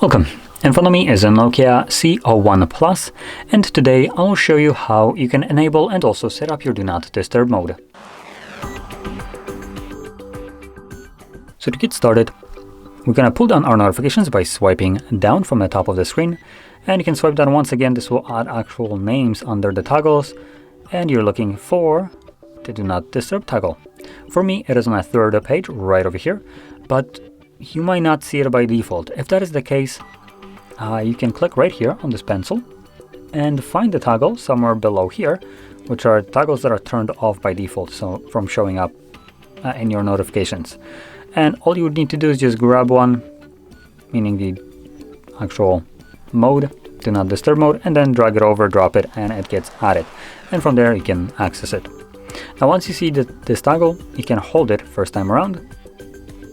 Welcome. In front of me is a Nokia C01 Plus, and today I'll show you how you can enable and also set up your Do Not Disturb mode. So to get started, we're going to pull down our notifications by swiping down from the top of the screen, and you can swipe down once again. This will add actual names under the toggles, and you're looking for the Do Not Disturb toggle. For me, it is on the third page right over here, but you might not see it by default. If that is the case, you can click right here on this pencil and find the toggle somewhere below here, which are toggles that are turned off by default, so from showing up in your notifications. And all you would need to do is just grab one, meaning the actual mode, Do Not Disturb mode, and then drag it over, drop it, and it gets added. And from there you can access it. Now once you see this toggle, you can hold it first time around.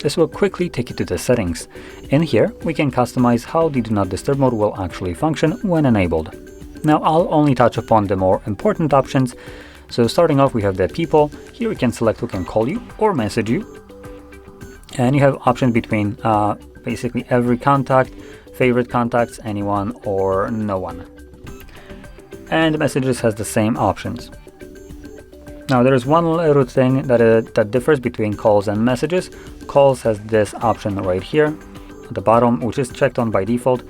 This will quickly take you to the settings. In here, we can customize how the Do Not Disturb mode will actually function when enabled. Now, I'll only touch upon the more important options. So starting off, we have the people. Here we can select who can call you or message you. And you have options between basically every contact, favorite contacts, anyone, or no one. And messages has the same options. Now there is one little thing that differs between calls and messages. Calls has this option right here at the bottom, which is checked on by default.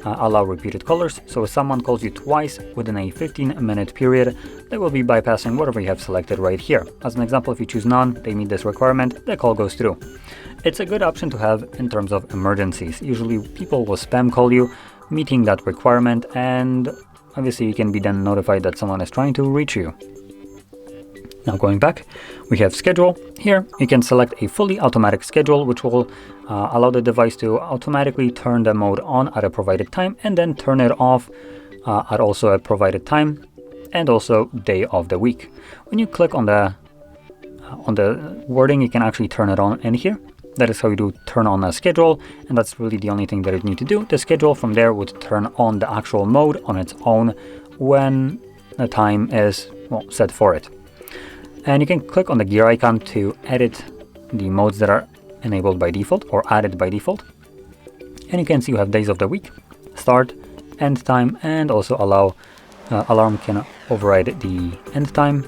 Allow repeated callers. So if someone calls you twice within a 15-minute period, they will be bypassing whatever you have selected right here. As an example, if you choose none, they meet this requirement, the call goes through. It's a good option to have in terms of emergencies. Usually people will spam call you, meeting that requirement, and obviously you can be then notified that someone is trying to reach you. Now going back, we have schedule. Here you can select a fully automatic schedule, which will allow the device to automatically turn the mode on at a provided time and then turn it off at also a provided time and also day of the week. When you click on the wording, you can actually turn it on in here. That is how you do turn on a schedule, and that's really the only thing that you need to do. The schedule from there would turn on the actual mode on its own when the time is set for it. And you can click on the gear icon to edit the modes that are enabled by default or added by default. And you can see you have days of the week, start, end time, and also allow alarm can override the end time.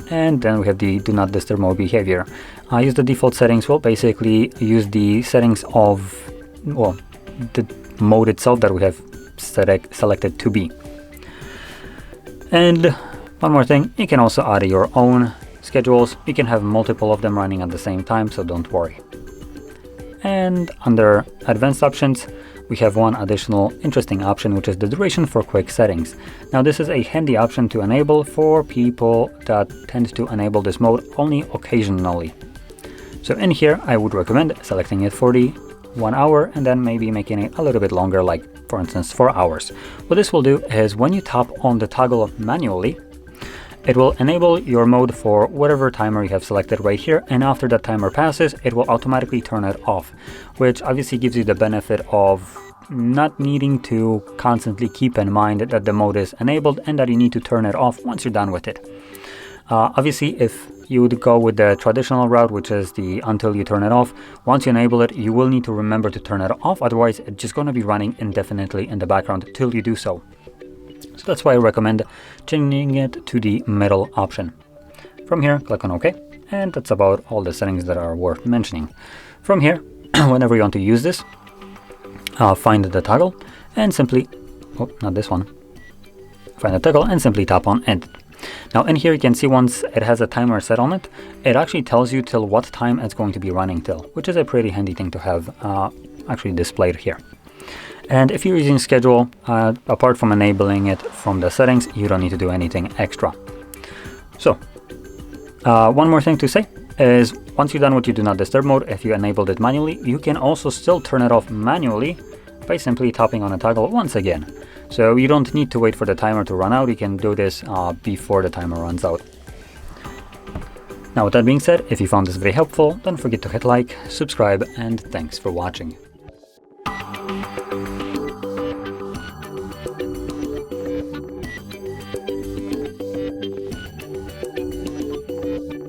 And then we have the Do Not Disturb mode behavior. Use the default settings will basically use the settings of the mode itself that we have selected to be. And one more thing, you can also add your own schedules. You can have multiple of them running at the same time, so don't worry. And under advanced options, we have one additional interesting option, which is the duration for quick settings. Now this is a handy option to enable for people that tend to enable this mode only occasionally. So in here, I would recommend selecting it for the 1 hour and then maybe making it a little bit longer, like for instance 4 hours. What this will do is when you tap on the toggle manually, it will enable your mode for whatever timer you have selected right here, and after that timer passes, it will automatically turn it off, which obviously gives you the benefit of not needing to constantly keep in mind that the mode is enabled and that you need to turn it off once you're done with it. Obviously, if you would go with the traditional route, which is the until you turn it off, once you enable it, you will need to remember to turn it off, otherwise it's just going to be running indefinitely in the background till you do so. So that's why I recommend changing it to the middle option. From here, click on OK, and that's about all the settings that are worth mentioning. From here, whenever you want to use this, find the toggle and simply, not this one, find the toggle and simply tap on Edit. Now in here you can see once it has a timer set on it, it actually tells you till what time it's going to be running till, which is a pretty handy thing to have actually displayed here. And if you're using schedule, apart from enabling it from the settings, you don't need to do anything extra. So, one more thing to say is once you're done with your Do Not Disturb mode, if you enabled it manually, you can also still turn it off manually by simply tapping on a toggle once again. So you don't need to wait for the timer to run out, you can do this before the timer runs out. Now with that being said, if you found this very helpful, don't forget to hit like, subscribe, and thanks for watching.